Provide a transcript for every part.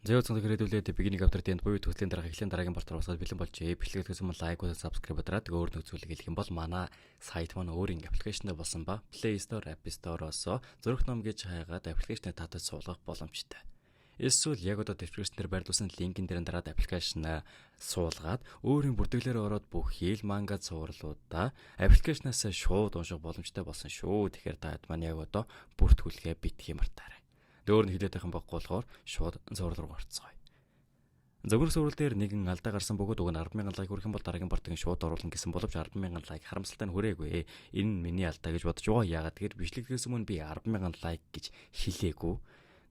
Зөөлцөнд хэрэглүүлээд бигний авторын буюу төслийн дараа эхлэн дараагийн бартар усгаад бэлэн болжээ. Бичлэгээ төсөм лайк болон subscribe дараад өөр нөхцөлийг хэлэх юм бол манай сайт маань өөрийн аппликейшнд болсон ба Play Store, App Store-оос зураг ном гэж хайгаад аппликейшнийг татаж суулгах боломжтой. Эсвэл яг одоо description-ээр байрлуулсан линкэн дээр дараад аппликейшн суулгаад өөрийн бүртгэлээр ороод бүх хэл манга цувралуудаа аппликейшнаас шууд унших боломжтой болсон шүү. Тэгэхээр та маань яг одоо бүртгүүлгээ битгий мартаарай. Дөөр нь хилээд байгаа байхгүй болохоор шууд зураг руу орцгоё. Зөвхөн сурвал дээр нэгэн алдаа гарсан бөгөөд уг нь 10,000 лайк хүрэх юм бол дараагийн бортыг шууд оруулна гэсэн боловч 10,000 лайк харамсалтай нь хүрээгүй. Энэ нь миний алдаа гэж бодож байгаа. Яагаад тэгэхээр бичлэгээс өмнө би 10,000 лайк гэж хэлээгүй.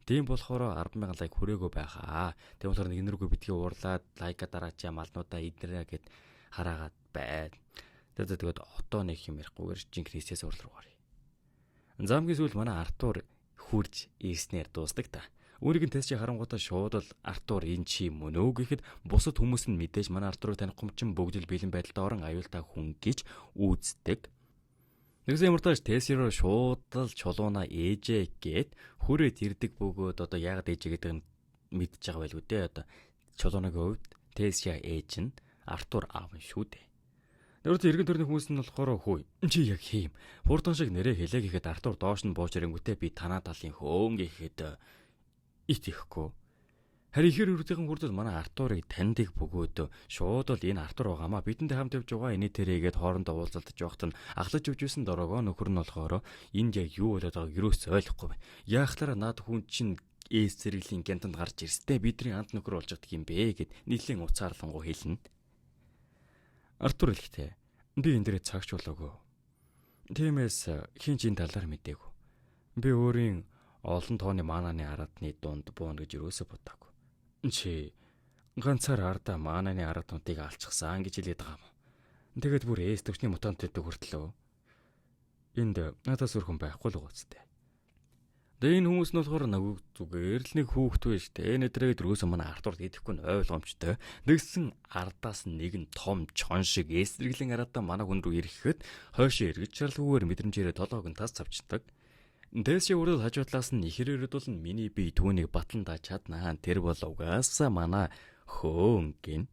Тийм болохоор 10,000 лайк хүрээгүй байхаа. Тийм болохоор нэгнэргүй битгий уурлаад лайка дараачаа малнуудаа идэрэ гэд хараагаад бай. Тэгээд одоо нэг юм ярихгүйгээр жинкнээсээс урал руу гарыг. Замгийн сүүл манай Артур хурж ирснээр дуустдаг та. Өөрийг нь тест чи харангуйтаа шууд л Артур энэ чи мөн үү гэхэд бусад хүмүүс нь мэдээж манай Артурыг таних гомчин бүгд л бэлэн байдалд орон аюултай хүн гэж үздэг. Нэгсэн ямартааш тестэрөө шууд л чулууна ээжээ гэд хүрээд ирдэг бөгөөд одоо яагаад ээжээ гэдэг нь мэдж байгаа байлгүй дээ. Одоо чулуунагийн хувьд тестя ээж нь Артур аав нь шүү дээ. Өөрөөр иргэн төрний хүмүүс нь болохоор хөөе. Чи яг хийм. Хурдан шиг нэрээ хэлээ гэхэд Артур доош нь бууж ирэнгүүтээ би танаа талын хөөн гэхэд ит ихгүй. Харин ихэр үрдийн хүрдэл манай Артурыг таньдаг бөгөөд шууд л энэ Артур байгаамаа бидэндээ хамт явж байгаа энэ тэрэгээд хоорондоо уулзалтаж явахт нь аглаж өгжсэн дорогоо нөхөр нь болохоор энд яг юу болоод байгааг юусоо ойлгохгүй байна. Яахлаараа наад хүн чинь ээс зэрэглийн гянтанд гарч ирстэй бидний анд нөхөр болж байгаа юм бэ гэд нийлэн уцаарлангуу хэлнэ. Артур хэлэхдээ би энэ дээрээ цагч болоогүй. Тиймээс хин ч энэ талаар мэдээгүй. Би өөрийн олон тооны маананы арадны дунд буун гэж юусоо бодаагүй. Чи ганцаар ардаа маананы араднуудыг алчсан гэж хэлээд байгаа юм. Тэгээд бүр ээс төвчний мутант төдөө хүртлөө. Энд надаас өөр хүн байхгүй л гоцтой. Энэ хүмүүс нь болохоор нэг зүгээр л нэг хүүхэд байж тээ. Нэтрээд рөөсөө манай Артурд идэхгүй нь ойлгомжтой. Нэгсэн ардаас нэг нь том чон шиг эсрэглэн араадаа манай хүн рүү ирэхэд хойшоо эргэж шарлгүйгээр мэдрэмжээрээ толгойг нь тас цавчдаг. Дээшээ үрдэл хажуудлаас нь ихэр ирдүүл нь миний бие түүнийг батлан дааж чаднаа. Тэр бол угаасаа манай хөөн гин.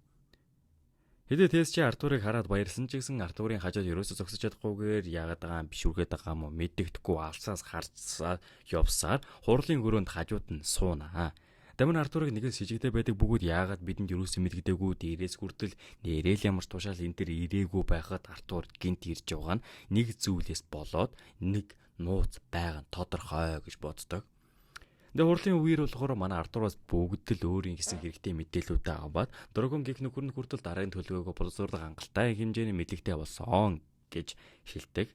Хэдий тест чи Артурыг хараад баярсан ч гэсэн Артурын хажууд ерөөсө зогсож чадахгүйгээр яагаад байгаа юм биш үргээд байгаа юм уу мэддэхгүй алсаас харцсаа явсаар хурлын хөрөөнд хажууд нь суунаа. Дамын Артурыг нэгээс шижигдээ байдаг бөгөөд яагаад бидэнд ерөөсө мэддэггүй дээрээс хүртэл нэрэл ямар тушаал энэ төр ирээгүй байхад Артур гинт ирж байгаа нь нэг зүйлээс болоод нэг нууц байгаа нь тодорхой гэж боддог. Тэгээ хурлын үеэр болохоор манай Артураас бүгд л өөрийн гэсэн хэрэгтэй мэдээлэлүүдээ аваад дөргөн гих нөхөр нь хүртэл дараагийн төлөвөөгөө боловсруулах хангалттай хэмжээний мэдлэгтэй болсон гэж хэлдэг.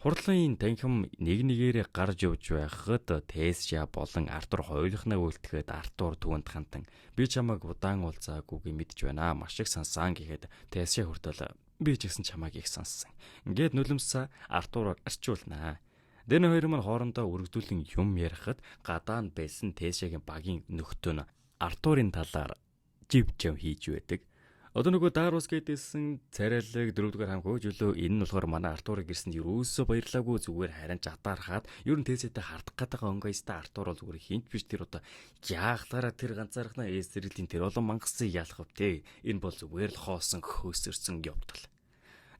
Хурлын танхим нэг нэгээрээ гарч явж байхад Тесжа болон Артур хоёулахнаа үлдэхэд Артур түүнд хандан би чамайг удаан уулзаагүй мэдж байна. Маш их сансан гэхэд Тесжа хүртэл би ч гэсэн чамайг их сонссон. Ингээд нулимсаа Артур арчуулнаа. Дэнэ хоёр маань хоорондоо үргэлжлүүлэн юм ярихад гадаа нь байсан Тесшагийн багийн нөхдөө нь Артурын талаар живжав хийж байдаг. Одоо нөгөө Дарус гэдээсэн царайлаг дөрөвдүгээр хам хөөжөлөө энэ нь болохоор манай Артурыг ирсэнд юусоо баярлаагүй зүгээр харин жадаархаад ер нь Тесшатай хардах гэдэг онгойстай Артур бол зүгээр хинч биш тэр одоо яахлаараа тэр ганцаархнаа эсрэлийн тэр олон мангасан ялах вэ? Энэ бол зүгээр л хоосон хөөсөрсөн явдал.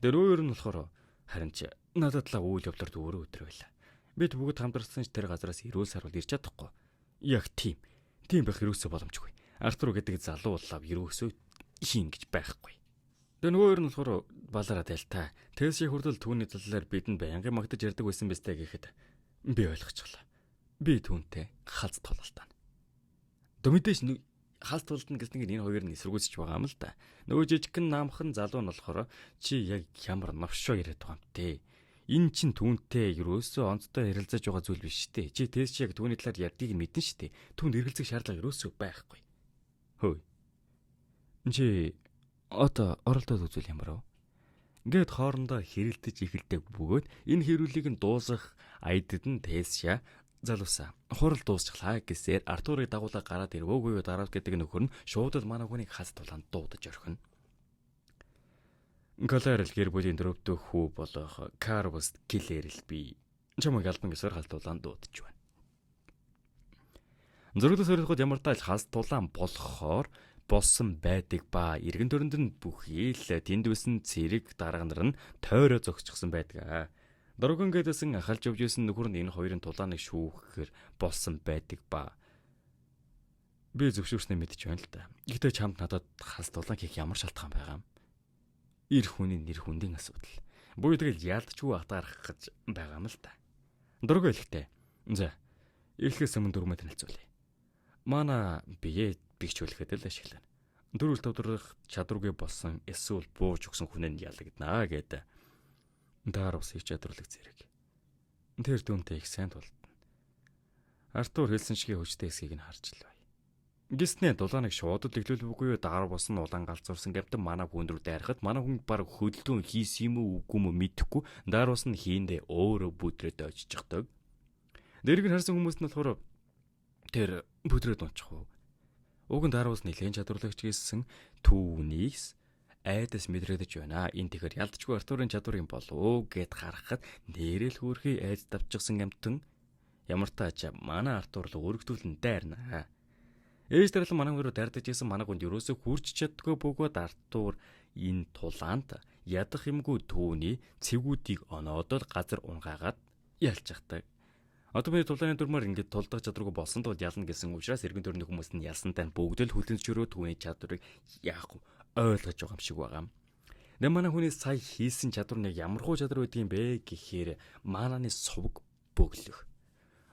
Дөрөөр нь болохоор харин ч надад л үйл явдлаар өөрөө өдрөө байла. Бид бүгд хамтарсан ч тэр газараас эрүүл сарвал ирч чадахгүй. Яг тийм. Тийм байх ерөөсөө боломжгүй. Артур гэдэг залуу улаав ерөөсөө хийн гэж байхгүй. Тэгээ нөгөө нь болохоор балараа тайлтаа. Тэсши хүртэл түүний талаар бидэнд байнгын магтаж ярьдаг байсан бэстэй гэхэд би ойлгочихлоо. Би түүнтэй халз тулалтаа. Дөрмөдөш халз тулалтна гэсэн энэ хоёр нь эсэргүүцэж байгаа юм л да. Нөгөө жижигхэн наамхан залуу нь болохоор чи яг ямар навшоо яриад байгаа юм те. Энэ чин түүнтэй ерөөсөө онцтой ярилцаж байгаа зүйл биш шүү дээ. Чи тест яг түүний талаар ярьдгийг мэдэн шүү дээ. Түүнд эргэлзэх шаардлага ерөөсөө байхгүй. Хөөе. Чи одоо оролдоод үзвэл ямар вэ? Ингээд хоорондоо хэрэлдэж эхэлдэг бөгөөд энэ хэрүүлийг нь дуусгах аядд нь Тесша залуусаа. Хурал дуусчлаа гэсээр Артурыг дагуулга гараад ирвөөгүй дараа гэдэг нөхөр нь шууд л манай хүнийг хаз тулаанд дуудаж орхино. Галерл гэр бүлийн дөрөвдөө хүү болох Карвус Киллерл би чамайг албан ёсоор халтуулан дуудаж байна. Зурглал хоригдоход ямар тааж хас тулаан болохоор болсон байдаг ба эргэн тойронд нь бүхий л тэнд байсан цэрэг дарга нар нь тойроо зогсчихсан байдаг. Дөргөн гэдсэн ахалж явж исэн нөхөр нь энэ хоёрын тулааныг шүүхээр болсон байдаг ба. Би зөвшөөрснээ мэдэж байна л да. Гэхдээ чамд надад хас тулаан хийх ямар шалтгаан байгаа юм? Ир хүний нэр хүндийн асуудал. Буюу тэгэл яалтчгүй атгарах гэж байгаа юм л да. Дөргөө хэлэхдээ. За. Эхлээс өмнө дөрмөд танилцуулъя. Манай бие бигчүүлэхэд л ашиглана. Дөрвөл төвдрөх чадваргүй болсон эсвэл бууж өгсөн хүнээ ялагднаа гэдэг. Даар ус их чадварлаг зэрэг. Тэр дүнтэй их сайн тулдна. Артур хэлсэн шигээ хүчтэй эсхийг нь харж л бай. Гиснээ дулааныг шуудад эглүүлвэгүй даар бус нь улаан галзуурсан гэмтэн манай хүн рүү дайрахад манай хүн баг хөдөлгөөн хийсэн юм уу үгүй юм мэдэхгүй даар бус нь хийндээ өөрөө бүдрээд очиждаг. Дэрэг нь харсан хүмүүс нь болохоор тэр бүдрээд унчих уу. Уг нь даар бус нэлээд чадварлагч гэсэн түүнийс айдас мэдрэгдэж байна. Энэ тэгэхээр ялдчгүй Артурын чадвар юм болов гэд харахад нэрэл хөөрхий айд давчсан гэмтэн ямар тааж манай Артур л өргөдүүлэн дайрнаа. Ээж дараалан манай хүн рүү дайрдаж исэн манай хүнд юусоо хүрч чаддгүй бөгөөд Артур энэ тулаанд ядах юмгүй түүний цэгүүдийг оноодол газар унгаагаад ялж захдаг. Одоо би тулааны дүрмээр ингээд тулдах чадваргүй болсон тул ялна гэсэн учраас эргэн тойрны хүмүүс нь ялсантай бүгд л хүлэн зөвшөөрөө түүний чадварыг яах ойлгож байгаа юм шиг байгаа. Нэ манай хүний сая хийсэн чадвар нэг ямархуу чадвар байдаг юм бэ гэхээр манааны сувг бөглөх.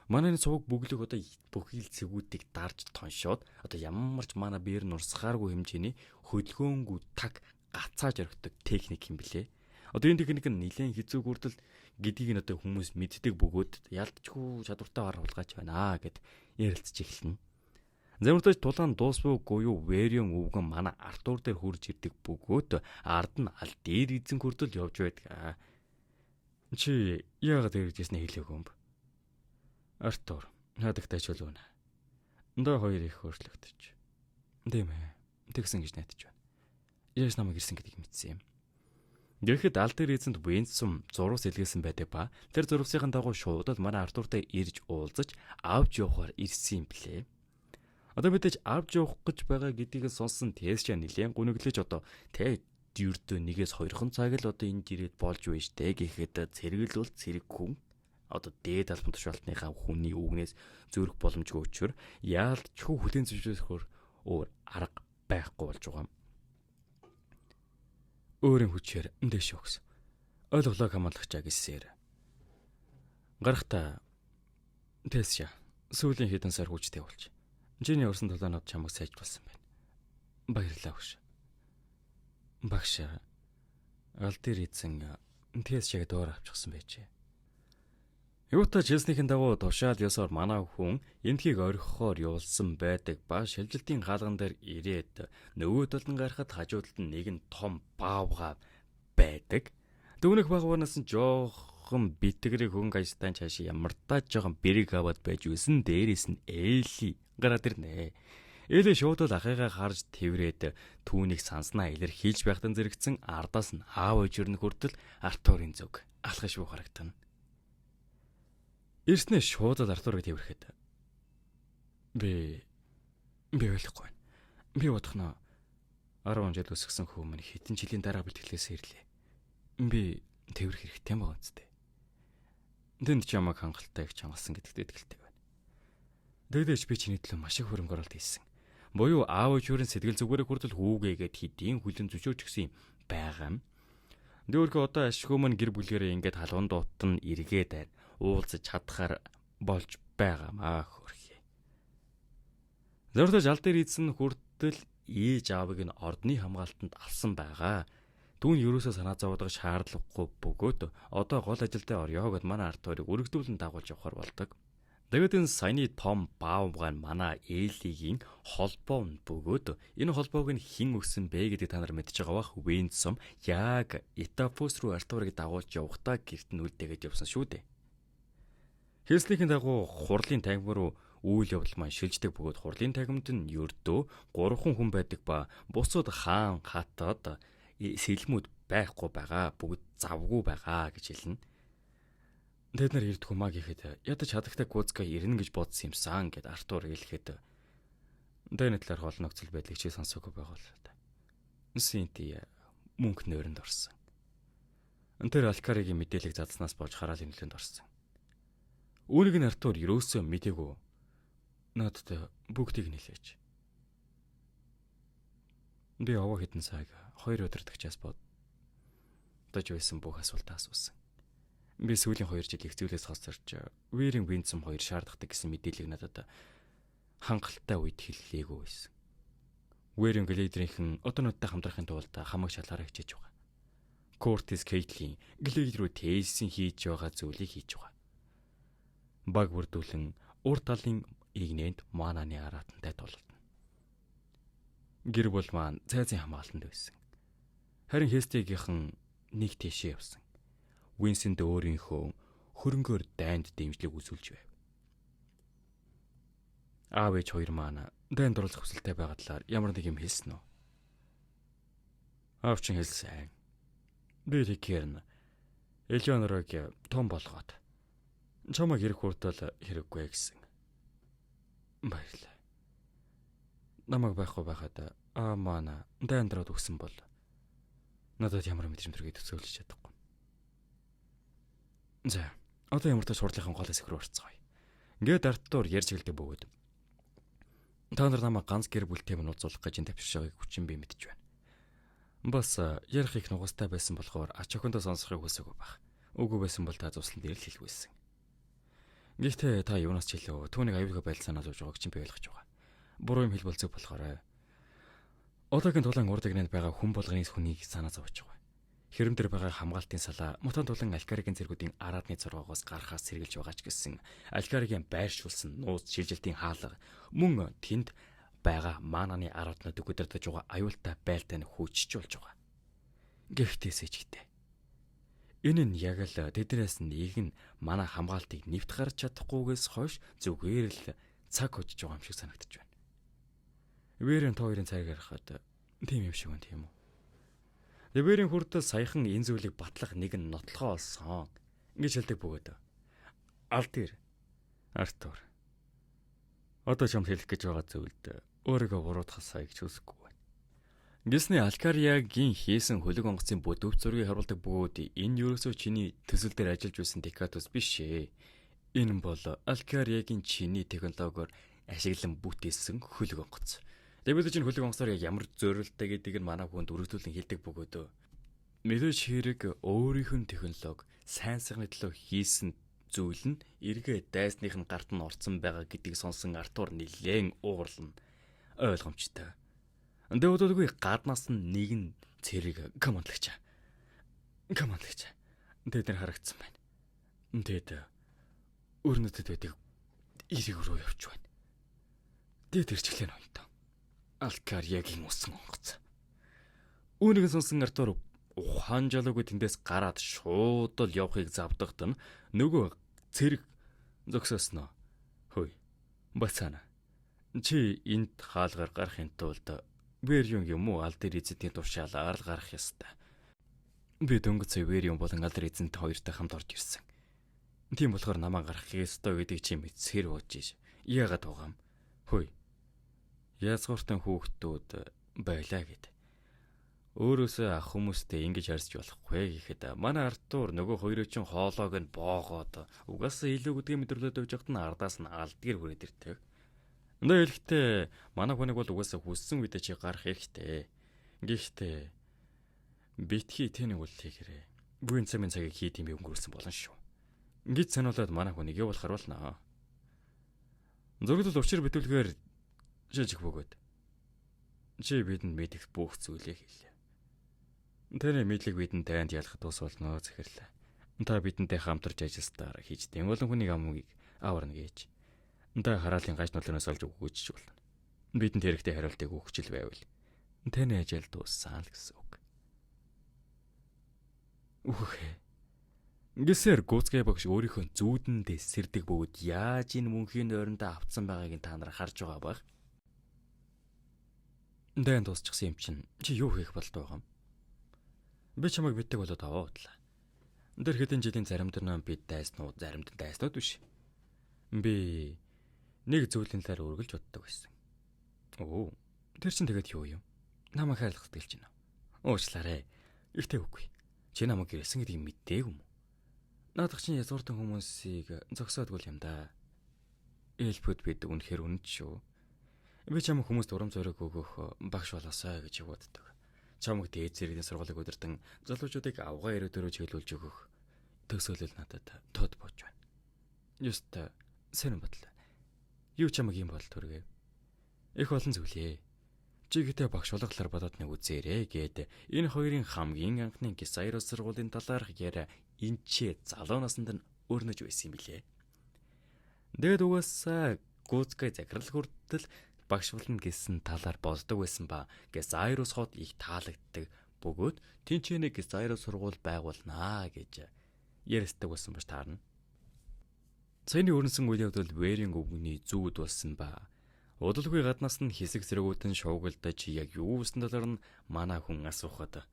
Манааны сувг бөглөх одоо бүхий л цэгүүдийг дарж тоншоод одоо ямар ч манай биер нурсахааргүй хэмжээний хөдөлгөөнгүй таг гацааж орхидог техник юм блэ. Одоо энэ техник нь нэлээд хэцүү хүртэл гэдгийг нь одоо хүмүүс мэддэг бөгөөд ялдчгүй чадвартай харуулгач байна гэд ярилцж эхэлнэ. Замуртаж тулаан дуусгүй юу вэрион өвгөн манай Артур дээр хурж ирдэг бөгөөд ард нь аль дээр эзэн хүртэл явж байдаг. Чи яагаад иржсэн хэлээгүй юм бэ? Артур надагтай ч болов. Эндээ хоёр их өөрчлөгдөж. Тийм ээ. Тэгсэн гэж найдаж байна. Яаж намайг ирсэн гэдгийг мэдсэн юм. Тэгэхэд аль дээр эзэнд Винсум зурвас илгээсэн байдаг ба тэр зурвасхийн дагуу шуудад манай Артуртай ирж уулзаж авч явахаар ирсэн юм блэ. Одоо мэдээж авч явах гэж байгаа гэдгийг сонсон Тэсча нэлээд гүнэглэж одоо тэ дөрдөө нэгээс 2 цаг л одоо энд ирээд болж байж тэ гэхэд цэрэгэл бол цэрэг хүн одоо дээд албан тушаалтныхаа хүний үгнээс зөрөх боломжгүй учраа яалтчгүй хүлэн зөвшөөрөхөөр өөр арга байхгүй болж байгаа юм. Өөрийн хүчээр дэш өгс. Ойлголоо хамаалагчаа гэсээр. Гарахта Тэсча сүүлийн хэдэн сар хүчтэй болж. Чиний өрсөн толгойнод чамайг сайжруулсан байна. Баярлалаа хөш. Багш аль дээр эзэн Тэсчааг доор авчихсан байжээ. Юутай хэлснийхэн дагуу тушаал ёсоор манай хүн эндхийг орхихоор явуулсан байдаг ба шилжилтийн хаалган дээр ирээд нөгөө талд нь гарахад хажуудалд нь нэгэн том баавга байдаг. Дүүнэх баавганаас нь жоохон битгэрийг хөнгө ажтан цааш ямартаа жоохон бэрэг аваад байж үсэн дээрээс нь Эли гараад ирнэ. Эли шууд л ахыгаа харж тэврээд түүнийг санснаа илэрхийлж байхад зэрэгцэн ардаас нь аав ээжэр нь хүртэл Артурын зүг алхаш буу харагдана. Ирснээ шууд Артурыг тэрхэд. Би ойлгохгүй. Би бодохноо 10 жил өсгсөн хүмүүс хэдэн жилийн дараа бэлтгэлээс ирлээ. Би тэрх хэрэгтэй юм байна үстэй. Тэнд ч ямаг хангалттай их чангалсан гэдэгт итгэлтэй байна. Дэгдэж би чиний төлөө маш их хөрөнгө оруулалт хийсэн. Буюу аав ээжүүрийн сэтгэл зүгээрээ хүртэл хүүгээгээд хэдийн хүлэн зөвшөөрч гисэн байгаа юм. Дөөргөө одоо ашгүй мань гэр бүлгэрээ ингээд халуун дуут нь эргээд уулзаж чадхаар болж байгаамаа хөрхий. Зордож аль дээр эзэн хүртэл ээж аавыг нь ордны хамгаалтанд авсан байгаа. Түүн ерөөсөө санаа зовоодох шаардлагагүй бөгөөд одоо гол ажилдаа орё гэд манай Артурыг өргөдүүлэн дагуулж явахаар болдог. Тэгээд энэ саяны том баавган манай Элигийн холбоо нь бөгөөд энэ холбоог нь хэн өгсөн бэ гэдэг та нар мэдж байгаа бах. Винсум яг Этафос руу Артурыг дагуулж явахдаа гэрт нь үлдээгээд явсан шүү дээ. Хэлснийхэн дагуу хурлын тагим руу үйл явдал маань шилждэг бөгөөд хурлын тагимд нь ердөө 3 хүн байдаг ба бусад хаан хатад сэлмүүд байхгүй байгаа, бүгд завгүй байгаа гэж хэлнэ. Тэд нар ирдгүү маа гэхэд ядаж хадагтай гүцгээ ирнэ гэж бодсон юмсан гэд Артур хэлэхэд дэний талаар хол нөхцөл байдлыг чи сонсоогүй байгаа бол та. Синти мөнх нойронд орсон. Тэр Алькаригийн мэдээллийг задснаас болж хараалын нөлөөнд орсон. Үүнийг нь Артур ерөөсөө мэдээгүй. Надад бүгдийг нэлээч. Би овоо хитэн цаг 2 удирдагчаас бодож байсан бүх асуултаа асуусан. Би сүүлийн 2 жил их зүйлээс хасарч Вэрийн Винцэм 2 шаарддаг гэсэн мэдээллийг надад хангалттай үед хэллээгүй байсан. Вэрийн Глейдрийнхэн одоонуудтай хамтрахын тулд хамаг шалгаараа хичээж байгаа. Куртис Кейтлийн Глейд рүү тээсэн хийж байгаа зүйлийг хийж байгаа. Баг бүрдүүлэн урт талын игнэнд мананы аратантай тулалдана. Гэр бүл маань цайзын хамгаалтанд байсан. Харин Хестигийнхэн нэг тийшээ явсан. Винсент өөрийнхөө хөрөнгөөр дайнд дэмжлэг үзүүлж байв. Аав ээж хоёр маань дайнд оруулах хүсэлтэй байгаа талаар ямар нэг юм хэлсэн үү? Аав чинь хэлсэн. Би Рикерн Элеонорыг том болгоод чамайг хэрэг хүртэл хэрэггүй гэсэн. Баярлалаа. Намайг байхгүй байхад маань дайнд ороод өгсөн бол надад ямар мэдрэмтэргийг төсөөлж чадахгүй. За, одоо ямар ч шурдлынхан голоос их рүү орцгоё. Ингээд Артур ярьж гэлдэг бөгөөд. Та нар намайг ганц гэр бүлтэй минь уулзуулах гэж энэ тавьчих байгааг хүчин би мэдж байна. Бас ярих их нугастай байсан болохоор ач охиндоо сонсохыг хүсээгүй байх. Үгүй байсан бол та зуслан дээр л хэлгүйсэн. Гэхдээ та юунаас ч илүү түүнийг аюулгүй байдал санаад явж байгааг чинь би ойлгож байгаа. Буруу юм хэл болцог болохоор одоогийн тулаан урд игнэнд байгаа хүн болгоны хүнийг санаа зовж байгаа. Хэрэм дээр байгаа хамгаалтын салаа мутан тулан Алькаригийн зэргүүдийн араадны зургаагаас гарахаас сэргэлж байгаа ч гэсэн Алькаригийн байршуулсан нууц шилжилтийн хаалга мөн тэнд байгаа мананы араатнууд өгödөрдөж байгаа аюултай байлтай нь хүчж болж байгаа. Гэхдээ сэжигтэй. Энэ нь яг л тэднээс нэг нь манай хамгаалтыг нэвт гарч чадахгүйгээс хойш зүгээр л цаг хөжж байгаа юм шиг санагдаж байна. Вэрийн хоёрын цайг ярихад тийм юм шиг байна тийм үү? Вэрийн хүртэл саяхан энэ зүйлийг батлах нэг нь нотлохоо олсон. Ингэж хэлдэг бөгөөд. Алтир Артур. Одоо ч юм хэлэх гэж байгаа зүйлд өөрийгөө буруутгахсаа гэж хүсэхгүй байна. Гисний Алькариагийн хийсэн хөлөг онгоцын бүдүүв зургийг харуулдаг бөгөөд энэ ерөөсөө чиний төсөл дээр ажиллаж байсан Декатус биш ээ. Энэ бол Алькариагийн чиний технологиор ашиглан бүтээсэн хөлөг онгоц. Бид чинь хөлөг онгоцоор ямар зөөрөлтэй гэдгийг нь манай хүнд өргөдүүлэн хэлдэг бөгөөд мэдээж хэрэг өөрийнх нь технологи сайн сайхны төлөө хийсэн зүйл нь эргээ дайсных нь гарт нь орцсон байгаа гэдгийг сонсон Артур нилээн уурлана. Ойлгомжтой. Дэвдүүлгүй гаднаас нь нэг нь цэрэг командлагч. Тэд нар харагдсан байна. Тэд өрнөдөд байдаг эрэг рүү явж байна. Тэд ирчлээ нөөнтөө. Алькариагийн усан онгоц. Үүнийг сонсон Артур ухаан жалуугүй тэндээс гараад шууд л явахыг завдагт нь нөгөө цэрэг зогсоосноо. Хөөе. Бацаана. Чи энд хаалгаар гарахын тулд Вэриум юм уу Алдэр эзэнтийн тушаалаар л гарах ёстой. Би дөнгөж Вэриум болон Алдэр эзэнтэй хоёртой хамт орж ирсэн. Тийм болохоор намаа гарах ёстой гэдгийг чи мэдсээр бууж. Яагаад байгаа юм? Хөөе. Язгууртан хүүхдүүд байлаа гэд. Өөрөөсөө ах хүмүүстэй ингэж харьцаж болохгүй гэхэд манай Артур нөгөө хоёроо чинь хоолойг нь боогоод угаасаа илүү гэдгийг мэдрүүлээд явж байхад нь ардаас нь алдгэр хүрээд ирдэг. Эндээ хэлэхдээ манай хүнийг бол угаасаа хүссэн үедээ чи гарах хэрэгтэй. Гэхдээ битгий тэнийг үл хийгэрээ. Бүэн цамын цагийг хий тийм өнгөрүүлсэн болно шүү. Ингэж сануулад манай хүнийг явуулахар болно. Зөвхөн учир битүүлгээр жижиг бөгөөд. Чи бидэнд мэдэх бүх зүйлийг хэлээ. Тэний мэдлэг бидэнд дайнд ялах тус болно захирлаа. Та бидэнтэй хамтарч ажилласаар хийж дэм болон хүний амгийг аварна гэж. Та хараалын гаж нулимаас олж өгөөч болно. Бидэнд хэрэгтэй хариултыг өгчл байвал таны ажил дууссан л гэсэн үг. Үхээ. Гисэр гуцгай багш өөрийнхөө зүүдэндээ сэрдэг бөгөөд яаж энэ мөнхийн ойрондоо автсан байгааг та нар харж байгаа байх. Дайнд дуусчихсан юм чинь чи юу хийх болдог юм? Би чамайг битдэг болоод аваа удлаа. Тэр хэдэн жилийн заримд нь бид дайснууд, заримд нь дайснууд биш. Би нэг зүйлийн талаар үргэлж боддог байсан. Оо, тэр чинь тэгээд юу юм? Намайг хайрлах гэлж байна. Уучлаарай. Ихтэй үгүй. Чи намайг ирсэн гэдгийг мэдээгүй юм уу? Наадах чинь язгууртан хүмүүсийг зогсоодгүй юм да. Эльфүүд бид үнэхээр үнэт шүү. Би чамд хүмүүст урам зориг өгөх багш болоосай гэж боддог. Чамд дээд зэргийн сургуулийг удирдан залуучуудыг авгаа ирээдүрөө чиглүүлж өгөх төсөөлөл надад тод бож байна. Юуст сайн бодлоо. Юу чамд юм бол түргээ. Их олон зүйлээ. Чи гэдэг багш болгохлоор бодоод нэг үзээрэй гээд энэ хоёрын хамгийн анхны Гисайрос сургуулийн талаарх яриа энчээ залуу наснд нь өрнөж байсан юм билээ. Дээд угаасаа Гүцкай захирал хүртэл багш болно гэсэн талаар боддог байсан ба Гисайрос хот их таалагддаг бөгөөд тэнцэнэ Гисайрос сургууль байгуулнаа гэж яриасдаг байсан ба таарна. Цайны өрнсөн үеийн хувьд Вэрийн өвгөний зүүд болсон ба удалгүй гаднаас нь хэсэг зэрэгүүд нь шуугилдаж яг юу гэсэн талаар нь манай хүн асуухад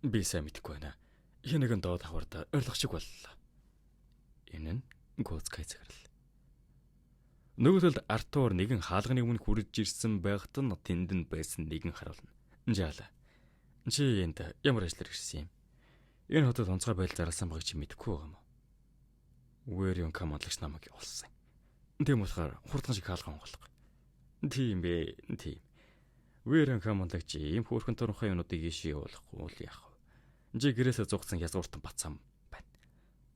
би сайн мэдэхгүй байна. Энэ нэгэн доод хавард ойлгох шиг боллоо. Энэ нь Гүцкай захирал. Нөгөөдөлд Артур нэгэн хаалганы өмнө хүрж ирсэн байхад нь тэнд нь байсан нэгэн харуулна. Жаала. Чи энд ямар ажиллаар ирсэн юм? Энэ хотод онцгой байдал зарласан байгааг чи мэдэхгүй байгаа юм уу? Вэрион командлагч намайг явуулсан. Тийм болохоор хурдхан шиг хаалган онгойлго. Тийм бэ, тийм. Вэрион командлагч ийм хөөрхөн туранхай юмнуудыг ийшээ явуулахгүй л яах вэ? Жи гэрээсээ зугцсан язгууртан бацсан байна.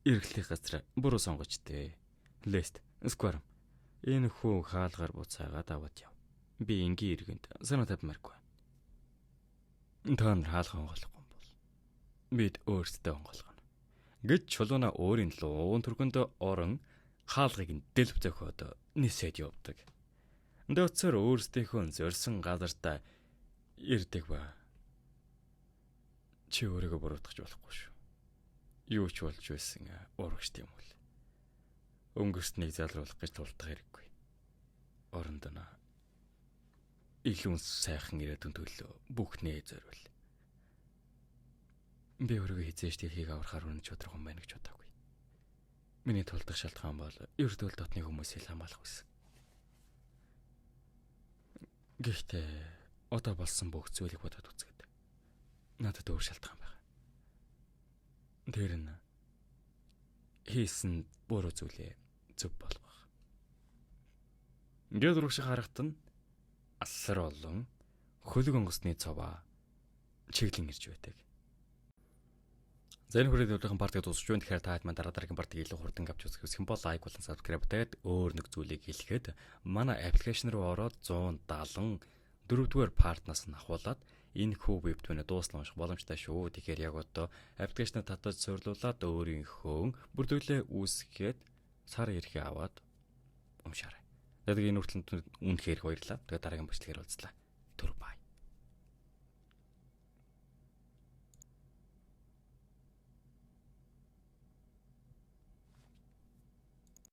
Иргэлийн газар буруу сонгож тээ. Лест, Скварм. Энэ хүү хаалгаар буцаагаад аваад яв. Би энгийн иргэнд санаа тавьмааргүй. Та нар хаалгаа онгойлгохгүй бол бид өөрсдөө онгойлгоно. Гэж чулууна өөрийн луун түргэнд орон хаалгыг дэлб зөхиод нисээд явдаг. Дөцөр өөрсдийнхөө зорьсон газартаа ирдэг ба. Чи өөрийгөө буруутгах болохгүй шүү. Юу ч болж байсан урагшд юм бол. Өнгөрснийг залруулах гэж тулдах хэрэггүй. Оронд нь илүү сайхан ирээдүйн төлөө бүхнээ зориул. Би өөрийгөө хизээш дэлхийг аврахаар үнэн чөдрөх юм байна гэж бодоагүй. Миний тулдах шалтгаан бол ердөө дотны хүмүүсийг хамгаалах байсан. Гэхдээ одоо болсон бүх зүйлийг бодоод үзгээд надад өөр шалтгаан байна. Тэр нь хийсэн буруу зүйлээ зөв болгох. Ингээд урагших харахад нь асар олон хөлөг онгоцны цоваа чиглэн ирж байдаг. Зэн хүрээд өөрийнх нь партиг дуусч байна. Тэгэхээр та хэд маань дараагийн партиг илүү хурдан авч үзэх юм бол лайк болон subscribe дээд өөр нэг зүйлийг хэлэхэд манай аппликейшн руу ороод 170 дөрөвдүгээр партнаас нь ахуулаад энэ хүү вебтүнэ дуусна унших боломжтой шүү. Тэгэхээр яг одоо аппликейшнаа татаж суйрлуулад өөрийнхөө бүртгүүлээ үүсгээд сар ирэхээ аваад уншаарай. Тэгээд энэ хүртэл үнэхээр их баярлалаа. Тэгээд дараагийн бичлэгээр уулзлаа. Түр бай.